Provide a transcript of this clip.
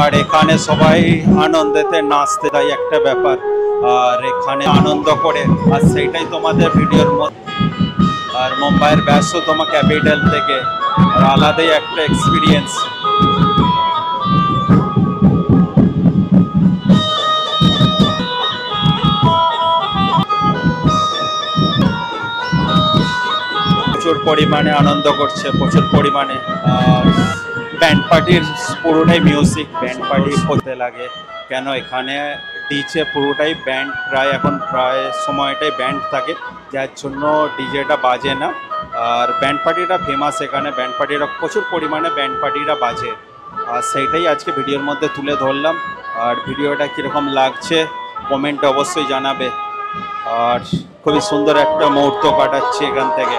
আর এখানে সবাই আনন্দেতে নাচতে তাই একটা ব্যাপার, আর এখানে আনন্দ করে, আর সেইটাই তোমাদের ভিডিওর মধ্যে। আর মুম্বাইয়ের ব্যস্ততম ক্যাপিটাল থেকে আর আলাদাই একটা এক্সপিরিয়েন্স। প্রচুর পরিমাণে আনন্দ করছে, প্রচুর পরিমাণে। আর ব্যান্ড পার্টির পুরোটাই মিউজিক, ব্যান্ড পার্টি করতে লাগে কেন এখানে ডিজে পুরোটাই ব্যান্ড, প্রায় সময়টাই ব্যান্ড থাকে, যার জন্য ডিজেটা বাজে না। আর ব্যান্ড পার্টিটা ফেমাস, এখানে ব্যান্ড পার্টিরা প্রচুর পরিমাণে ব্যান্ড পার্টিরা বাজে, আর সেইটাই আজকে ভিডিওর মধ্যে তুলে ধরলাম। আর ভিডিওটা কীরকম লাগছে কমেন্টে অবশ্যই জানাবে। আর খুবই সুন্দর একটা মুহূর্ত কাটাচ্ছি এখান থেকে।